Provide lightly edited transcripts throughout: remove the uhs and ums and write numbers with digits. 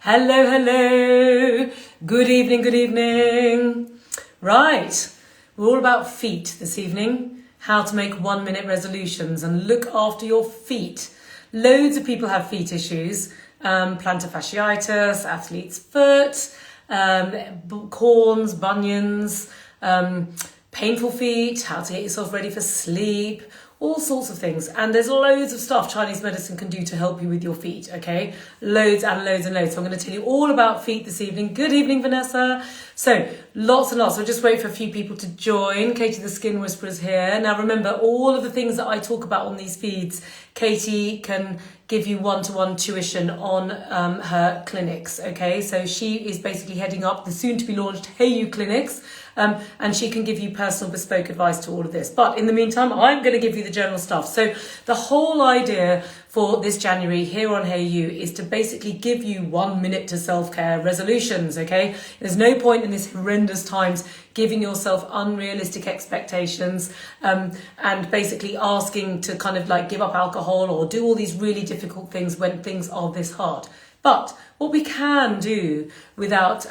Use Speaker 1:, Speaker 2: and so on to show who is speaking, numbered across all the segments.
Speaker 1: Hello, hello. Good evening, good evening. Right, we're all about feet this evening. How to make 1 minute resolutions and look after your feet. Loads of people have feet issues. Plantar fasciitis, athlete's foot, corns, bunions, painful feet, how to get yourself ready for sleep, all sorts of things. And there's loads of stuff Chinese medicine can do to help you with your feet, okay? Loads and loads and loads. So I'm going to tell you all about feet this evening. Good evening, Vanessa. So lots and lots. We'll just wait for a few people to join. Katie the Skin Whisperer is here. Now remember, all of the things that I talk about on these feeds, Katie can give you one-to-one tuition on her clinics, okay? So she is basically heading up the soon-to-be-launched Hey You clinics, and she can give you personal bespoke advice to all of this. But in the meantime, I'm going to give you the general stuff. So the whole idea for this January here on Hey You is to basically give you 1 minute to self-care resolutions, okay? There's no point in these horrendous times giving yourself unrealistic expectations and basically asking to kind of like give up alcohol or do all these really difficult things when things are this hard. But what we can do without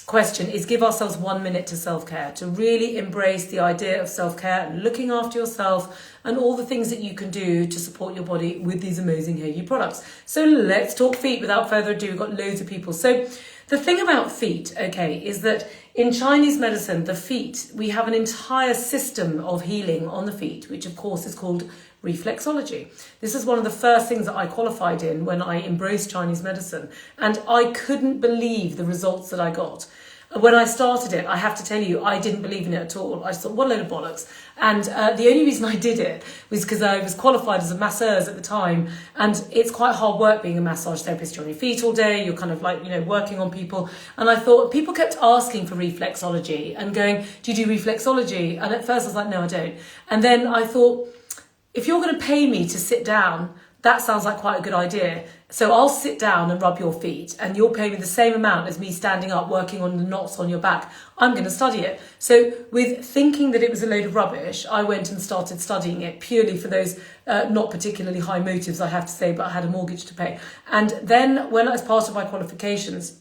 Speaker 1: question is give ourselves 1 minute to self-care, to really embrace the idea of self-care and looking after yourself and all the things that you can do to support your body with these amazing Hey You products. So let's talk feet without further ado. We've got loads of people. So the thing about feet, okay, is that in Chinese medicine, the feet, we have an entire system of healing on the feet, which of course is called reflexology. This is one of the first things that I qualified in when I embraced Chinese medicine, and I couldn't believe the results that I got. When I started it, I have to tell you, I didn't believe in it at all. I just thought, what a load of bollocks. And the only reason I did it was because I was qualified as a masseuse at the time. And it's quite hard work being a massage therapist. You're on your feet all day. You're kind of like, you know, working on people. And I thought, people kept asking for reflexology and going, do you do reflexology? And at first I was like, no, I don't. And then I thought, if you're going to pay me to sit down, that sounds like quite a good idea. So I'll sit down and rub your feet and you'll pay me the same amount as me standing up working on the knots on your back. I'm going to study it. So with thinking that it was a load of rubbish, I went and started studying it purely for those not particularly high motives, I have to say, but I had a mortgage to pay. And then when, as part of my qualifications,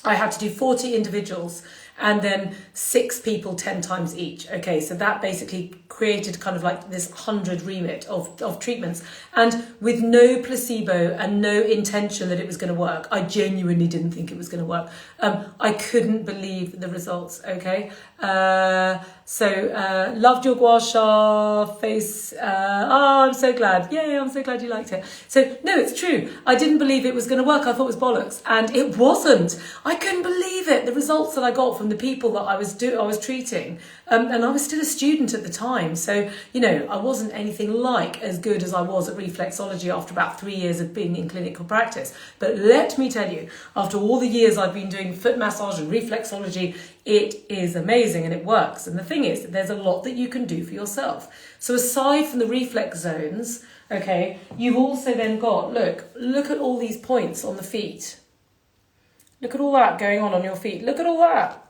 Speaker 1: I had to do 40 individuals and then 6 people 10 times each. Okay, so that basically created kind of like this 100 remit of treatments, and with no placebo and no intention that it was going to work. I genuinely didn't think it was going to work. I couldn't believe the results, okay? Loved your gua sha face. I'm so glad. Yay, I'm so glad you liked it. So, no, it's true. I didn't believe it was going to work. I thought it was bollocks. And it wasn't. I couldn't believe it. The results that I got from the people that I was treating. And I was still a student at the time. So, you know, I wasn't anything like as good as I was at reflexology after about 3 years of being in clinical practice. But let me tell you, after all the years I've been doing foot massage and reflexology, it is amazing and it works. And the thing is, there's a lot that you can do for yourself. So aside from the reflex zones, okay, you've also then got, look at all these points on the feet. Look at all that going on your feet. Look at all that.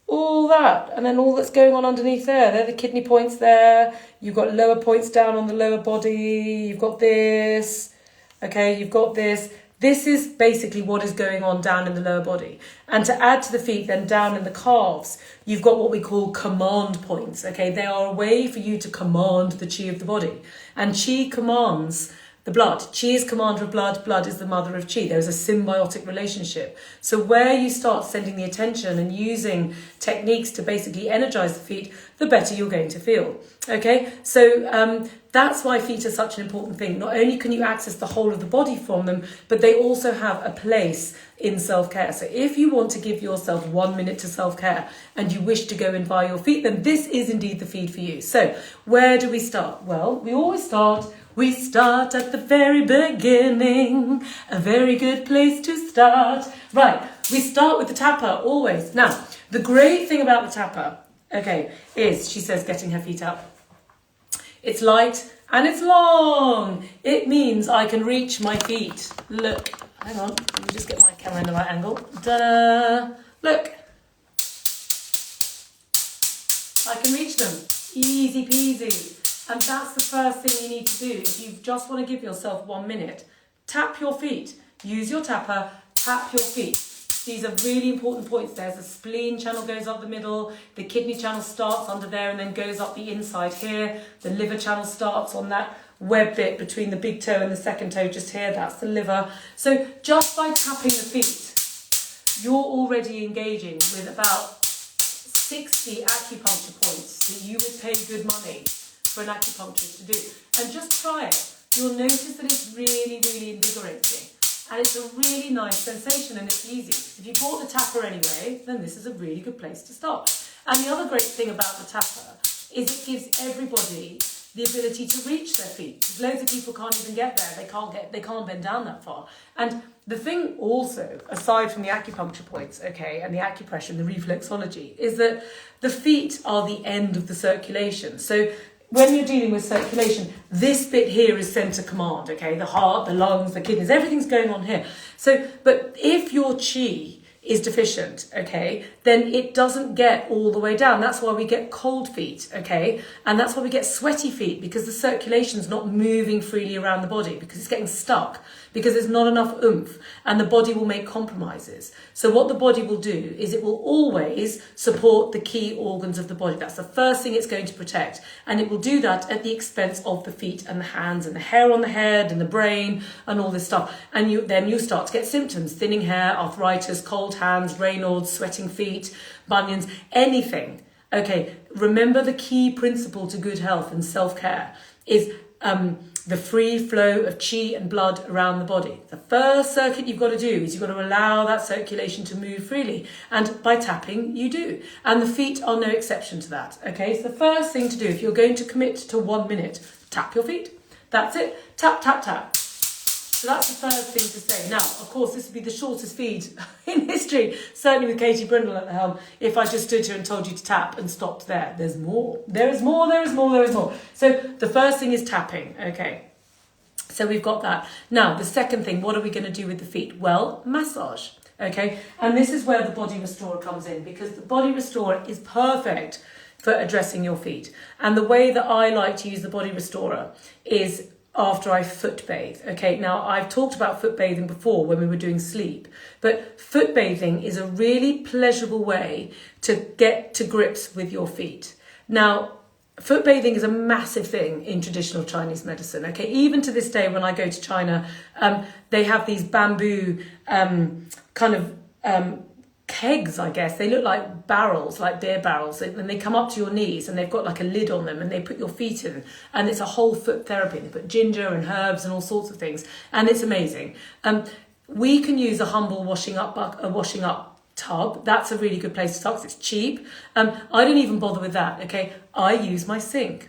Speaker 1: All that. And then all that's going on underneath there. They're the kidney points there. You've got lower points down on the lower body. You've got this. Okay, you've got this. This is basically what is going on down in the lower body. And to add to the feet, then down in the calves, you've got what we call command points. Okay, they are a way for you to command the chi of the body. And chi commands the blood. Chi is commander of blood. Blood is the mother of chi. There is a symbiotic relationship. So where you start sending the attention and using techniques to basically energize the feet, the better you're going to feel. Okay, so that's why feet are such an important thing. Not only can you access the whole of the body from them, but they also have a place in self-care. So if you want to give yourself 1 minute to self-care and you wish to go and buy your feet, then this is indeed the feed for you. So where do we start? Well, we start at the very beginning. A very good place to start. Right, we start with the tapper, always. Now, the great thing about the tapper, okay, is, she says, getting her feet up. It's light and it's long. It means I can reach my feet. Look, hang on, let me just get my camera in the right angle. Ta-da! Look. I can reach them. Easy peasy. And that's the first thing you need to do. If you just want to give yourself 1 minute, tap your feet. Use your tapper, tap your feet. These are really important points. There's a spleen channel goes up the middle, the kidney channel starts under there and then goes up the inside here. The liver channel starts on that web bit between the big toe and the second toe just here. That's the liver. So just by tapping the feet, you're already engaging with about 60 acupuncture points that you would pay good money for an acupuncturist to do. And just try it. You'll notice that it's really, really invigorating. And it's a really nice sensation and it's easy. If you bought the tapper anyway, then this is a really good place to start. And the other great thing about the tapper is it gives everybody the ability to reach their feet. Because loads of people can't even get there. They can't bend down that far. And the thing also, aside from the acupuncture points, okay, and the acupressure and the reflexology, is that the feet are the end of the circulation. So when you're dealing with circulation, this bit here is centre command, okay? The heart, the lungs, the kidneys, everything's going on here. So, but if your chi is deficient, okay, then it doesn't get all the way down. That's why we get cold feet, okay? And that's why we get sweaty feet, because the circulation's not moving freely around the body, because it's getting stuck, because there's not enough oomph, and the body will make compromises. So what the body will do is it will always support the key organs of the body. That's the first thing it's going to protect. And it will do that at the expense of the feet and the hands and the hair on the head and the brain and all this stuff. And then you start to get symptoms: thinning hair, arthritis, cold hands, Raynaud's, sweating feet, bunions, anything. Okay, remember the key principle to good health and self-care is the free flow of chi and blood around the body. The first circuit you've got to do is you've got to allow that circulation to move freely. And by tapping, you do. And the feet are no exception to that. Okay, so the first thing to do, if you're going to commit to 1 minute, tap your feet. That's it. Tap, tap, tap. So that's the first thing to say. Now, of course, this would be the shortest feed in history, certainly with Katie Brindle at the helm, if I just stood here and told you to tap and stopped there. There's more. There is more, there is more, there is more. So the first thing is tapping, okay. So we've got that. Now, the second thing, what are we going to do with the feet? Well, massage, okay. And this is where the Body Restorer comes in, because the Body Restorer is perfect for addressing your feet. And the way that I like to use the Body Restorer is after I foot bathe. Okay, now I've talked about foot bathing before when we were doing sleep, but foot bathing is a really pleasurable way to get to grips with your feet. Now, foot bathing is a massive thing in traditional Chinese medicine. Okay, even to this day when I go to China, they have these bamboo kegs, I guess. They look like barrels, like beer barrels, and they come up to your knees and they've got like a lid on them and they put your feet in, and it's a whole foot therapy. They put ginger and herbs and all sorts of things, and it's amazing. We can use a humble washing up tub. That's a really good place to start because it's cheap. I don't even bother with that, okay? I use my sink.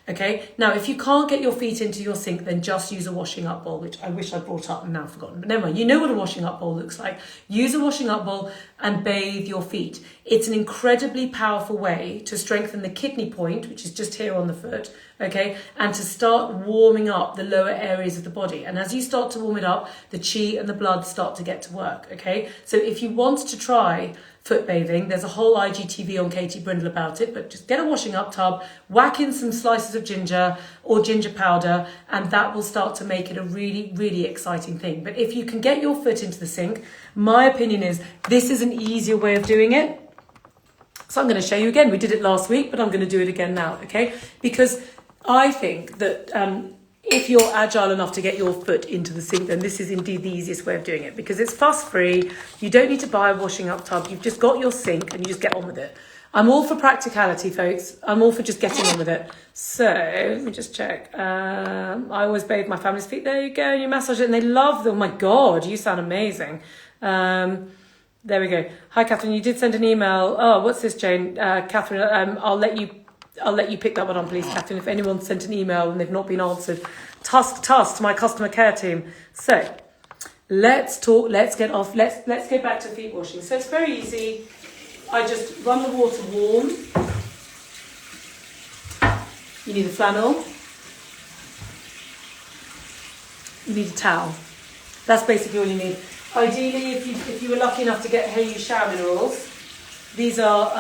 Speaker 1: Okay, now if you can't get your feet into your sink, then just use a washing up bowl, which I wish I brought up and now forgotten. But never mind, you know what a washing up bowl looks like. Use a washing up bowl and bathe your feet. It's an incredibly powerful way to strengthen the kidney point, which is just here on the foot, okay, and to start warming up the lower areas of the body. And as you start to warm it up, the chi and the blood start to get to work, okay? So if you want to try foot bathing, there's a whole IGTV on Katie Brindle about it, but just get a washing up tub, whack in some slices of ginger or ginger powder, and that will start to make it a really, really exciting thing. But if you can get your foot into the sink, my opinion is this is an easier way of doing it. So I'm going to show you again. We did it last week, but I'm going to do it again now, okay? Because I think that if you're agile enough to get your foot into the sink, then this is indeed the easiest way of doing it, because it's fuss-free. You don't need to buy a washing up tub. You've just got your sink and you just get on with it. I'm all for practicality, folks. I'm all for just getting on with it. So let me just check. I always bathe my family's feet. There you go. You massage it and they love them. Oh my God, you sound amazing. There we go. Hi, Catherine. You did send an email. Oh, what's this, Jane? Catherine, I'll let you pick that one on, please, Catherine. If anyone sent an email and they've not been answered, tusk to my customer care team. So let's get back to feet washing. So it's very easy. I just run the water warm. You need a flannel. You need a towel. That's basically all you need. Ideally, if you were lucky enough to get Hey You shower minerals, These are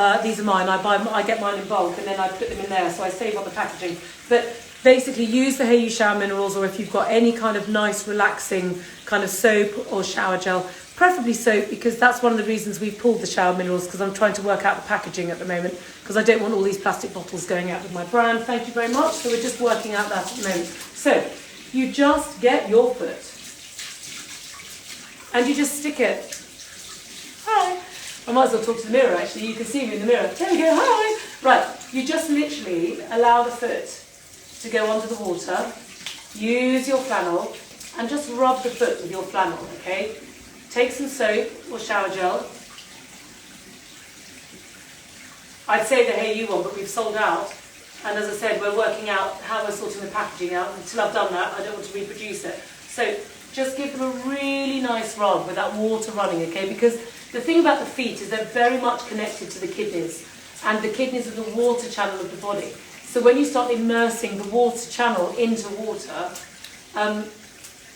Speaker 1: mine. I get mine in bulk and then I put them in there, so I save on the packaging. But basically, use the Hey You Shower Minerals, or if you've got any kind of nice, relaxing kind of soap or shower gel, preferably soap, because that's one of the reasons we pulled the shower minerals, because I'm trying to work out the packaging at the moment, because I don't want all these plastic bottles going out with my brand. Thank you very much. So we're just working out that at the moment. So you just get your foot and you just stick it. Hi. I might as well talk to the mirror, actually. You can see me in the mirror. There we go. Hi. Right. You just literally allow the foot to go under the water. Use your flannel and just rub the foot with your flannel, okay? Take some soap or shower gel. I'd say the Hey You one, but we've sold out. And as I said, we're working out how we're sorting the packaging out. Until I've done that, I don't want to reproduce it. So just give them a really nice rub with that water running, okay? Because the thing about the feet is they're very much connected to the kidneys. And the kidneys are the water channel of the body. So when you start immersing the water channel into water,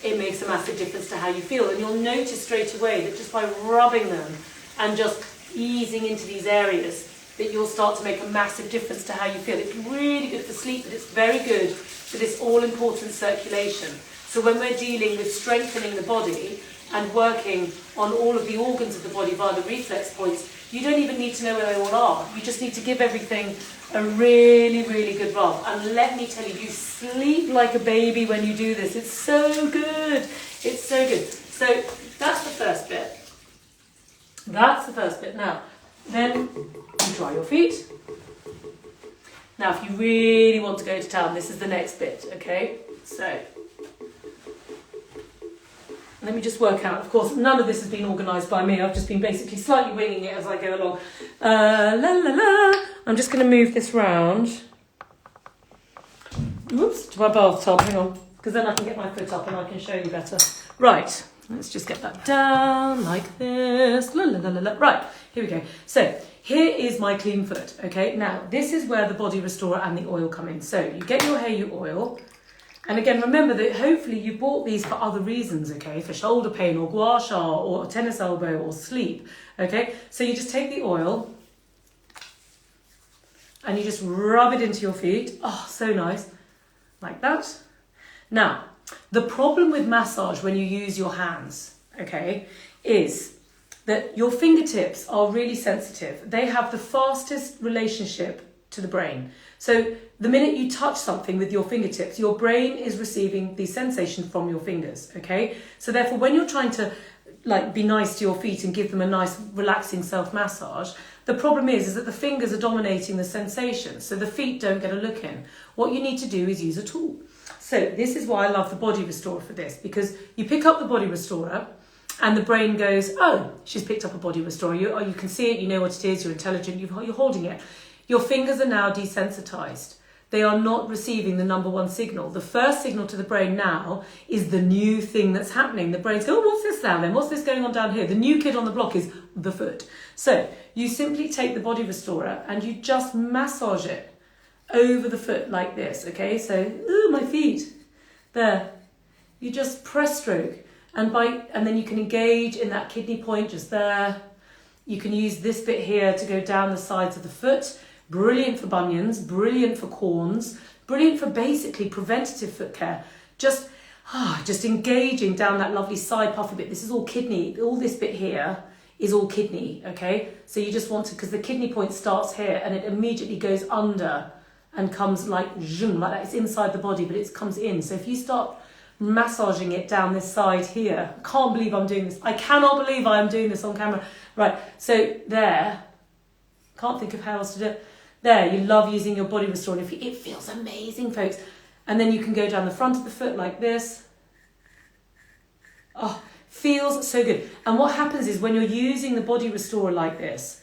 Speaker 1: it makes a massive difference to how you feel. And you'll notice straight away that just by rubbing them and just easing into these areas, that you'll start to make a massive difference to how you feel. It's really good for sleep, but it's very good for this all-important circulation. So when we're dealing with strengthening the body and working on all of the organs of the body via the reflex points, you don't even need to know where they all are. You just need to give everything a really, really good rub. And let me tell you, you sleep like a baby when you do this. It's so good. It's so good. So that's the first bit. That's the first bit. Now, then you dry your feet. Now, if you really want to go to town, this is the next bit, okay? So let me just work out. Of course, none of this has been organised by me. I've just been basically slightly winging it as I go along. La la la. I'm just going to move this round. Oops, to my bathtub. Hang on, because then I can get my foot up and I can show you better. Right. Let's just get that down like this. La la la la la. Right. Here we go. So here is my clean foot. Okay. Now this is where the body restorer and the oil come in. So you get your Hey You oil. And again, remember that hopefully you bought these for other reasons, okay? For shoulder pain or gua sha or a tennis elbow or sleep, okay? So you just take the oil and you just rub it into your feet. Oh, so nice. Like that. Now, the problem with massage when you use your hands, okay, is that your fingertips are really sensitive. They have the fastest relationship to the brain. So the minute you touch something with your fingertips, your brain is receiving the sensation from your fingers, okay? So therefore, when you're trying to be nice to your feet and give them a nice relaxing self-massage, the problem is that the fingers are dominating the sensation, so the feet don't get a look in. What you need to do is use a tool. So this is why I love the body restorer for this, because you pick up the body restorer and the brain goes, oh, she's picked up a body restorer. You can see it, you know what it is, you're intelligent, you're holding it. Your fingers are now desensitized. They are not receiving the number one signal. The first signal to the brain now is the new thing that's happening. The brain's going, oh, what's this now then? What's this going on down here? The new kid on the block is the foot. So you simply take the body restorer and you just massage it over the foot like this, okay? So, ooh, my feet. There. You just press stroke and then you can engage in that kidney point just there. You can use this bit here to go down the sides of the foot. Brilliant for bunions, brilliant for corns, brilliant for basically preventative foot care. Just engaging down that lovely side puffy bit. This is all kidney. All this bit here is all kidney, okay? So you just want to, because the kidney point starts here and it immediately goes under and comes like zoom, like that. It's inside the body, but it comes in. So if you start massaging it down this side here, I can't believe I'm doing this. I cannot believe I am doing this on camera. Right, so there, can't think of how else to do it. There, you love using your body restorer. It feels amazing, folks. And then you can go down the front of the foot like this. Oh, feels so good. And what happens is when you're using the body restorer like this,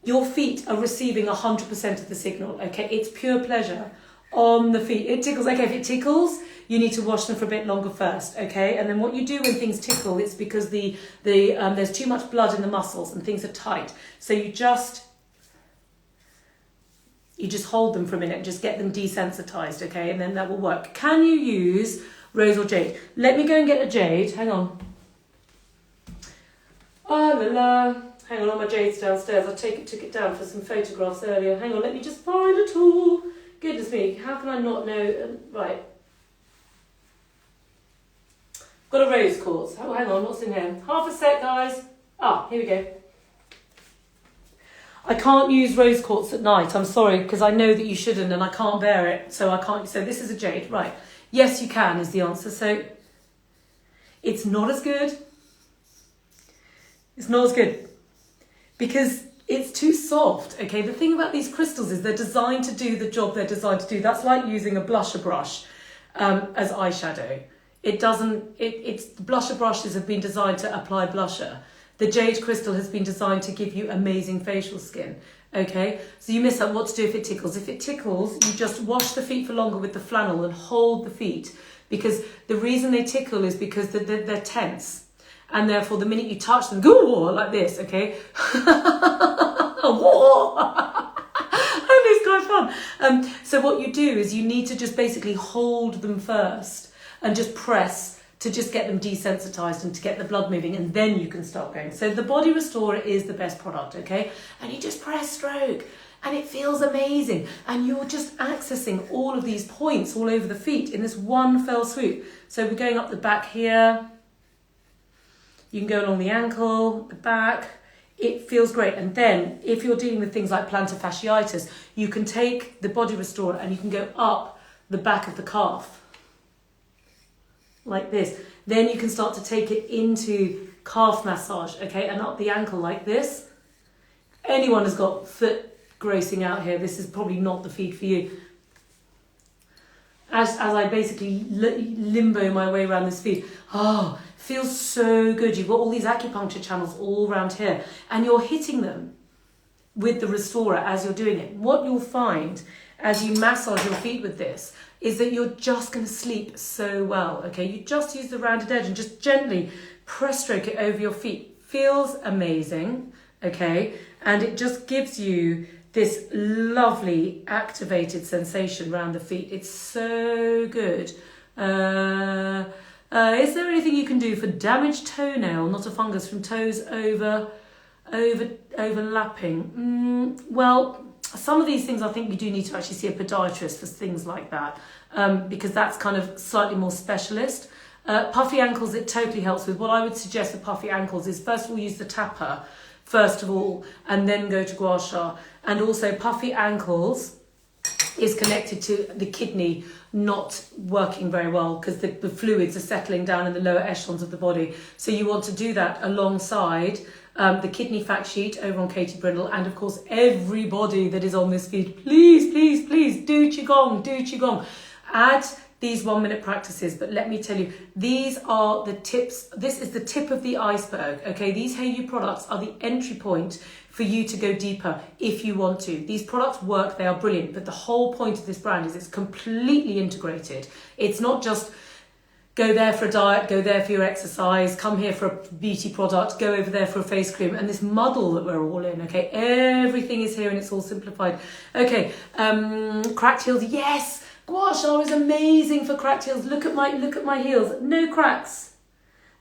Speaker 1: your feet are receiving 100% of the signal, okay? It's pure pleasure on the feet. It tickles. Okay, if it tickles, you need to wash them for a bit longer first, okay? And then what you do when things tickle, it's because there's too much blood in the muscles and things are tight. So you just hold them for a minute and just get them desensitized, okay? And then that will work. Can you use rose or jade? Let me go and get a jade. Hang on. Oh la la. Hang on, all my jade's downstairs. I took it down for some photographs earlier. Hang on, let me just find it all. Goodness me, how can I not know? Right. Got a rose quartz. Oh, hang on, what's in here? Half a sec, guys. Ah, here we go. I can't use rose quartz at night. I'm sorry, because I know that you shouldn't and I can't bear it. So I can't. So this is a jade. Right. Yes, you can is the answer. So it's not as good. It's not as good because it's too soft. Okay. The thing about these crystals is they're designed to do the job they're designed to do. That's like using a blusher brush as eyeshadow. It doesn't. It's blusher brushes have been designed to apply blusher. The jade crystal has been designed to give you amazing facial skin. Okay, so you miss out what to do if it tickles. If it tickles, you just wash the feet for longer with the flannel and hold the feet, because the reason they tickle is because they're tense, and therefore the minute you touch them, go like this. Okay, and it's quite fun. So what you do is you need to just basically hold them first and just press to just get them desensitized and to get the blood moving, and then you can start going. So the Body Restorer is the best product, okay? And you just press stroke and it feels amazing. And you're just accessing all of these points all over the feet in this one fell swoop. So we're going up the back here. You can go along the ankle, the back. It feels great. And then if you're dealing with things like plantar fasciitis, you can take the Body Restorer and you can go up the back of the calf, like this. Then you can start to take it into calf massage, okay, and up the ankle like this. Anyone has got foot grossing out here, this is probably not the feed for you. As I basically limbo my way around this feed, feels so good. You've got all these acupuncture channels all around here, and you're hitting them with the Restorer as you're doing it. What you'll find as you massage your feet with this is that you're just going to sleep so well, okay? You just use the rounded edge and just gently press stroke it over your feet. Feels amazing, okay? And it just gives you this lovely activated sensation around the feet. It's so good. Is there anything you can do for damaged toenail, not a fungus, from toes overlapping? Well, some of these things I think you do need to actually see a podiatrist for things like that, because that's kind of slightly more specialist. Puffy ankles, it totally helps with. What I would suggest for puffy ankles is first of all use the tapper, first of all, and then go to gua sha. And also puffy ankles is connected to the kidney not working very well because the fluids are settling down in the lower echelons of the body. So you want to do that alongside the kidney fact sheet over on Katie Brindle, and of course everybody that is on this feed, please do qigong. Add these 1 minute practices, but let me tell you, these are the tips. This is the tip of the iceberg, okay? These HeyU products are the entry point for you to go deeper if you want to. These products work, they are brilliant, but the whole point of this brand is it's completely integrated. It's not just go there for a diet, go there for your exercise, come here for a beauty product, go over there for a face cream, and this muddle that we're all in, okay? Everything is here and it's all simplified. Okay, cracked heels, yes! Gua sha is amazing for cracked heels. Look at my heels, no cracks.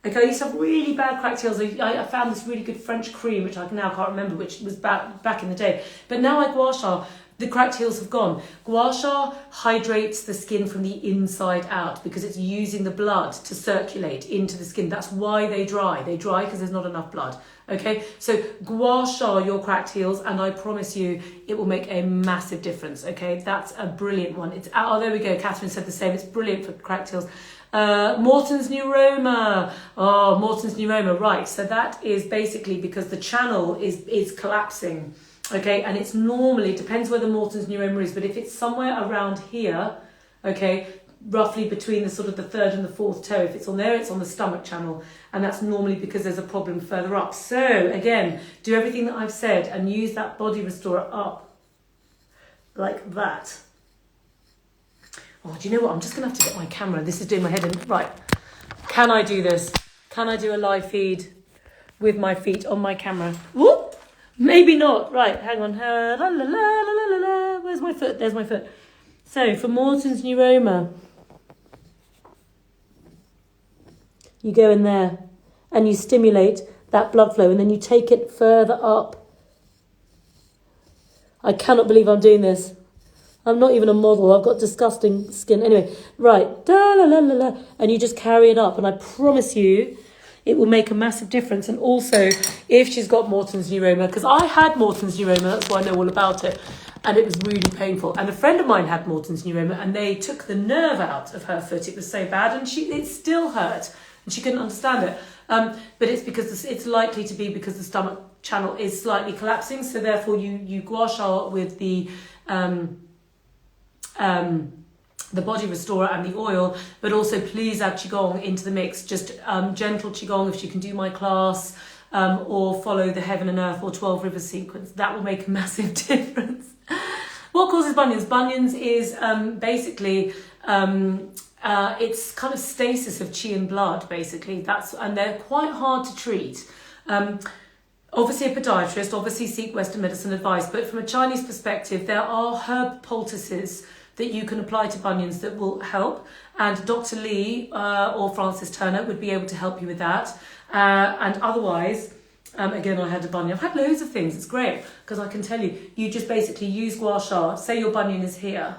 Speaker 1: Okay, I used to have really bad cracked heels. I found this really good French cream, which I now can't remember, which was back in the day. But now I gua sha, the cracked heels have gone. Gua sha hydrates the skin from the inside out because it's using the blood to circulate into the skin. That's why they dry. They dry because there's not enough blood. Okay, so gua sha your cracked heels, and I promise you it will make a massive difference. Okay, that's a brilliant one. It's there we go. Catherine said the same. It's brilliant for cracked heels. Morton's Neuroma. Oh, Morton's Neuroma. Right. So that is basically because the channel is collapsing. Okay, and it's normally, depends where the Morton's Neuroma is, but if it's somewhere around here, okay, roughly between the sort of the third and the fourth toe, if it's on there, it's on the stomach channel, and that's normally because there's a problem further up. So again, do everything that I've said and use that Body Restorer up like that. Oh, do you know what? I'm just going to have to get my camera. This is doing my head in. Right. Can I do this? Can I do a live feed with my feet on my camera? Whoop! Maybe not. Right, hang on. La, la, la, la, la, la. Where's my foot? There's my foot. So, for Morton's Neuroma, you go in there and you stimulate that blood flow, and then you take it further up. I cannot believe I'm doing this. I'm not even a model. I've got disgusting skin. Anyway, right. Da, la, la, la, la. And you just carry it up. And I promise you, it will make a massive difference. And also, if she's got Morton's neuroma, because I had Morton's neuroma, that's why I know all about it. And it was really painful. And a friend of mine had Morton's neuroma, and they took the nerve out of her foot. It was so bad. And it still hurt. And she couldn't understand it. But it's because it's likely to be because the stomach channel is slightly collapsing. So therefore, you gua sha with the body restorer and the oil, but also please add qigong into the mix. Just gentle qigong if you can do my class, or follow the Heaven and Earth or 12 Rivers sequence. That will make a massive difference. What causes bunions? Bunions is basically it's kind of stasis of qi and blood, basically. And they're quite hard to treat. Obviously a podiatrist, obviously seek Western medicine advice, but from a Chinese perspective, there are herb poultices that you can apply to bunions that will help. And Dr. Lee or Francis Turner would be able to help you with that. And otherwise, again, I had a bunion. I've had loads of things. It's great because I can tell you, you just basically use gua sha. Say your bunion is here.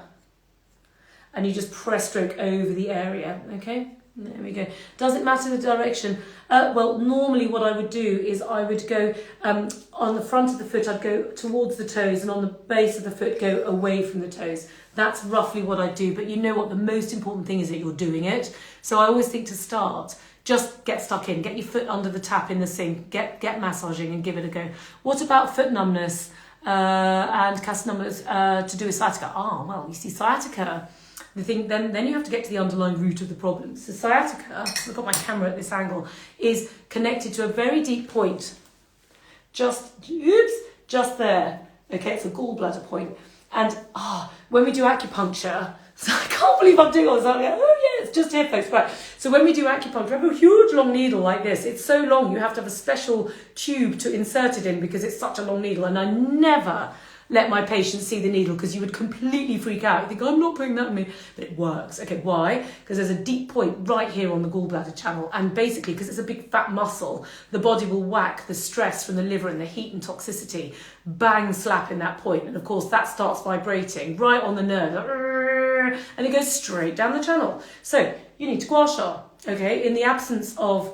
Speaker 1: And you just press stroke over the area, okay? There we go. Does it matter the direction? Well, normally what I would do is I would go on the front of the foot, I'd go towards the toes, and on the base of the foot, go away from the toes. That's roughly what I do. But you know what? The most important thing is that you're doing it. So I always think to start, just get stuck in. Get your foot under the tap in the sink. Get massaging and give it a go. What about foot numbness and calf numbness to do with sciatica? Well, you see, sciatica... The thing then you have to get to the underlying root of the problem. So sciatica, I've got my camera at this angle, is connected to a very deep point. Just there. Okay, it's a gallbladder point. And when we do acupuncture, so I can't believe I'm doing all this. I'm like, oh yeah, it's just here, folks. Right. So when we do acupuncture, we have a huge long needle like this. It's so long, you have to have a special tube to insert it in because it's such a long needle. And I never let my patients see the needle because you would completely freak out. You think, I'm not putting that on me. But it works. Okay, why? Because there's a deep point right here on the gallbladder channel. And basically, because it's a big fat muscle, the body will whack the stress from the liver and the heat and toxicity, bang, slap in that point. And of course, that starts vibrating right on the nerve. And it goes straight down the channel. So you need to gua sha. Okay, in the absence of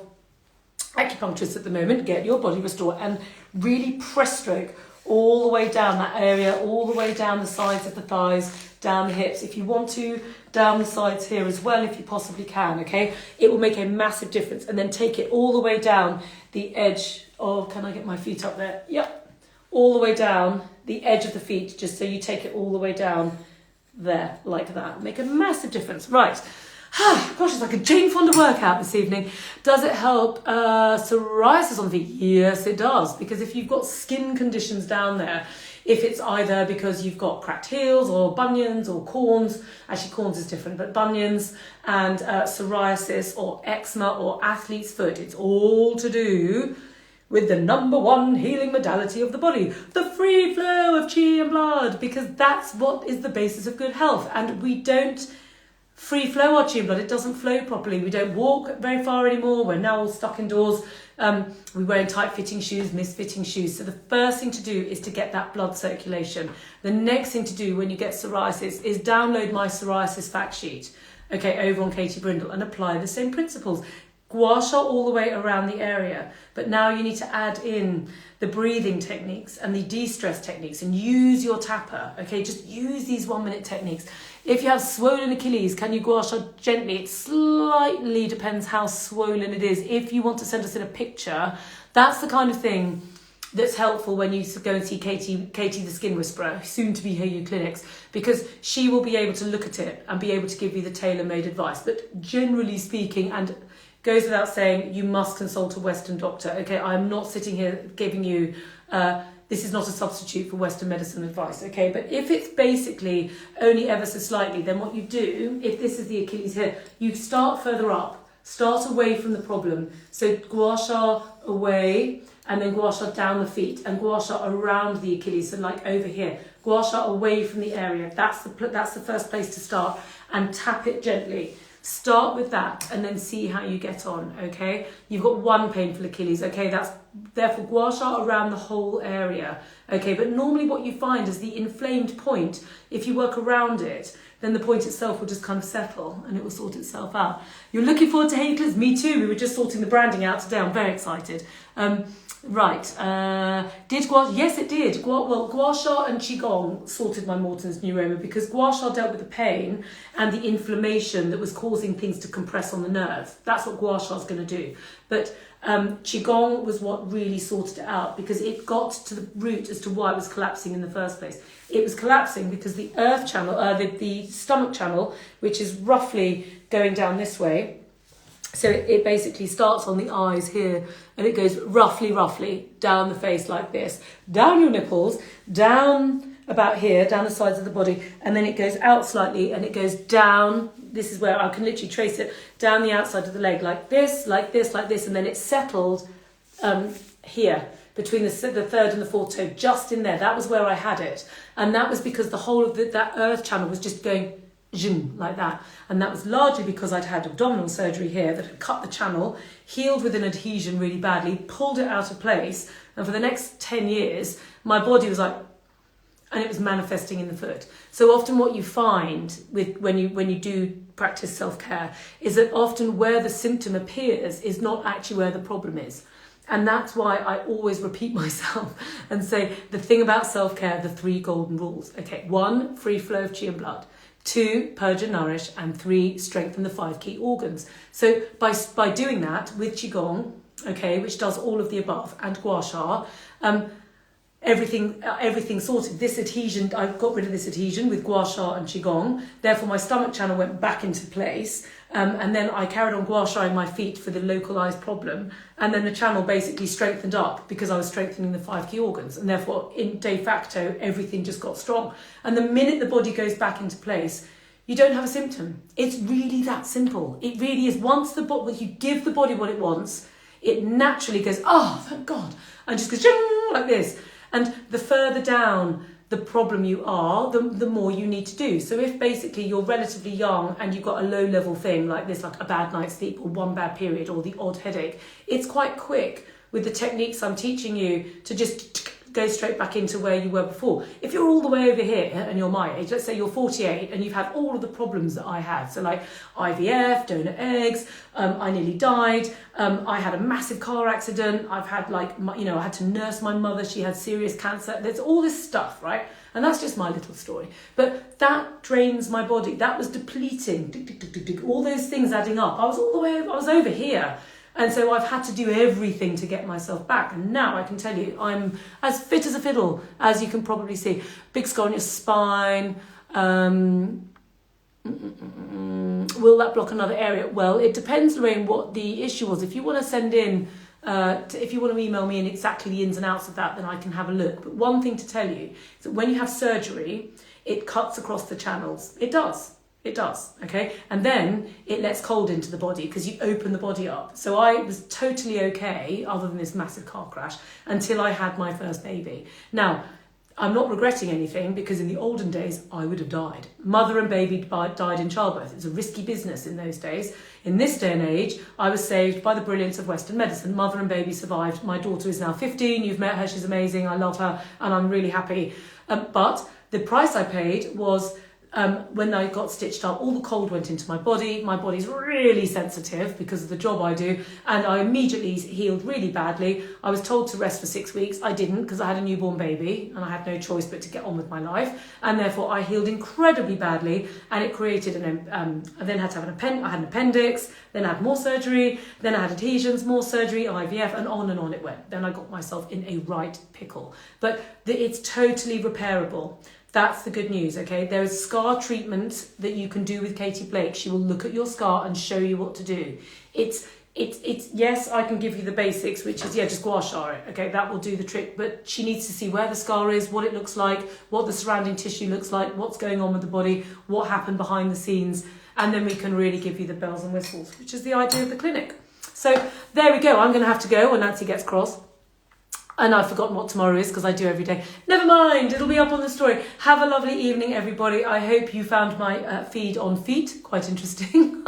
Speaker 1: acupuncturists at the moment, get your body restored and really press stroke all the way down that area, all the way down the sides of the thighs, down the hips. If you want to, down the sides here as well, if you possibly can, okay? It will make a massive difference. And then take it all the way down the edge of, can I get my feet up there? Yep. All the way down the edge of the feet, just so you take it all the way down there, like that. Make a massive difference. Right. Gosh, it's like a Jane Fonda workout this evening. Does it help psoriasis on the feet? Yes, it does. Because if you've got skin conditions down there, if it's either because you've got cracked heels or bunions or corns, actually corns is different, but bunions and psoriasis or eczema or athlete's foot, it's all to do with the number one healing modality of the body, the free flow of qi and blood, because that's what is the basis of good health. And we don't free flow our qi and blood. It doesn't flow properly. We don't walk very far anymore. We're now all stuck indoors. We're wearing tight-fitting shoes, misfitting shoes. So the first thing to do is to get that blood circulation. The next thing to do when you get psoriasis is download my psoriasis fact sheet, okay, over on Katie Brindle, and apply the same principles. Gua sha all the way around the area. But now you need to add in the breathing techniques and the de-stress techniques and use your tapper, okay? Just use these 1 minute techniques. If you have swollen Achilles, can you gua sha gently? It slightly depends how swollen it is. If you want to send us in a picture, that's the kind of thing that's helpful when you go and see Katie the Skin Whisperer, soon to be here in clinics, because she will be able to look at it and be able to give you the tailor-made advice. But generally speaking, and goes without saying, you must consult a Western doctor. Okay, I'm not sitting here giving you, this is not a substitute for Western medicine advice, okay? But if it's basically only ever so slightly, then what you do, if this is the Achilles here, you start further up, start away from the problem. So gua sha away, and then gua sha down the feet, and gua sha around the Achilles, so like over here. Gua sha away from the area. That's the first place to start, and tap it gently. Start with that and then see how you get on, okay? You've got one painful Achilles, okay? That's therefore gua sha around the whole area, okay? But normally what you find is the inflamed point, if you work around it, then the point itself will just kind of settle and it will sort itself out. You're looking forward to Hakeless? Me too. We were just sorting the branding out today. I'm very excited. Right. Did gua? Yes, it did. Gua sha and qigong sorted my Morton's neuroma because gua sha dealt with the pain and the inflammation that was causing things to compress on the nerve. That's what gua sha is going to do. But qigong was what really sorted it out because it got to the root as to why it was collapsing in the first place. It was collapsing because the earth channel, the stomach channel, which is roughly going down this way. So it basically starts on the eyes here and it goes roughly down the face like this, down your nipples, down about here, down the sides of the body, and then it goes out slightly and it goes down. This is where I can literally trace it down the outside of the leg like this, and then it settled here between the third and the fourth toe, just in there. That was where I had it. And that was because the whole of that earth channel was just going zoom, like that. And that was largely because I'd had abdominal surgery here that had cut the channel, healed with an adhesion really badly, pulled it out of place. And for the next 10 years, my body was like, and it was manifesting in the foot. So often what you find with when you do practice self-care is that often where the symptom appears is not actually where the problem is. And that's why I always repeat myself and say the thing about self-care, the 3 golden rules. Okay, 1, free flow of qi and blood. 2, purge and nourish. And 3, strengthen the 5 key organs. So by doing that with qigong, okay, which does all of the above, and gua sha, everything sorted. This adhesion, I got rid of this adhesion with gua sha and qigong. Therefore, my stomach channel went back into place. And then I carried on gua sha in my feet for the localized problem. And then the channel basically strengthened up because I was strengthening the 5 key organs. And therefore, in de facto, everything just got strong. And the minute the body goes back into place, you don't have a symptom. It's really that simple. It really is. Once you give the body what it wants, it naturally goes, oh, thank God. And just goes like this. And the further down the problem you are, the more you need to do. So if basically you're relatively young and you've got a low level thing like this, like a bad night's sleep or one bad period or the odd headache, it's quite quick with the techniques I'm teaching you to just go straight back into where you were before. If you're all the way over here and you're my age, let's say you're 48 and you've had all of the problems that I had. So like IVF, donor eggs, I nearly died. I had a massive car accident. I've had I had to nurse my mother. She had serious cancer. There's all this stuff, right? And that's just my little story. But that drains my body. That was depleting. All those things adding up. I was over here. And so I've had to do everything to get myself back. And now I can tell you, I'm as fit as a fiddle, as you can probably see. Big scar on your spine. Will that block another area? Well, it depends, Lorraine, what the issue was. If you want to send in, if you want to email me in exactly the ins and outs of that, then I can have a look. But one thing to tell you is that when you have surgery, it cuts across the channels. It does. It does, okay? And then it lets cold into the body because you open the body up. So I was totally okay, other than this massive car crash, until I had my first baby. Now, I'm not regretting anything because in the olden days, I would have died. Mother and baby died in childbirth. It was a risky business in those days. In this day and age, I was saved by the brilliance of Western medicine. Mother and baby survived. My daughter is now 15. You've met her. She's amazing. I love her and I'm really happy. But the price I paid was... when I got stitched up, all the cold went into my body. My body's really sensitive because of the job I do. And I immediately healed really badly. I was told to rest for 6 weeks. I didn't because I had a newborn baby and I had no choice but to get on with my life. And therefore I healed incredibly badly. And it created I then had to have I had an appendix, then I had more surgery, then I had adhesions, more surgery, IVF, and on it went. Then I got myself in a right pickle. But it's totally repairable. That's the good news, okay? There is scar treatment that you can do with Katie Blake. She will look at your scar and show you what to do. It's yes, I can give you the basics, which is, just gua sha it, okay? That will do the trick. But she needs to see where the scar is, what it looks like, what the surrounding tissue looks like, what's going on with the body, what happened behind the scenes. And then we can really give you the bells and whistles, which is the idea of the clinic. So there we go. I'm going to have to go when Nancy gets cross. And I've forgotten what tomorrow is because I do every day. Never mind, it'll be up on the story. Have a lovely evening, everybody. I hope you found my feed on feet quite interesting.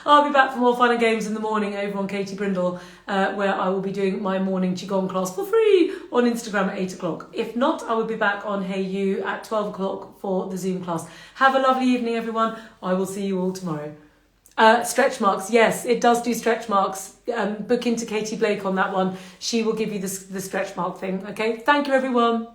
Speaker 1: I'll be back for more fun and games in the morning over on Katie Brindle, where I will be doing my morning Qigong class for free on Instagram at 8 o'clock. If not, I will be back on Hey You at 12 o'clock for the Zoom class. Have a lovely evening, everyone. I will see you all tomorrow. Stretch marks, yes, it does do stretch marks. Book into Katie Blake on that one. She will give you the stretch mark thing. Okay, thank you, everyone.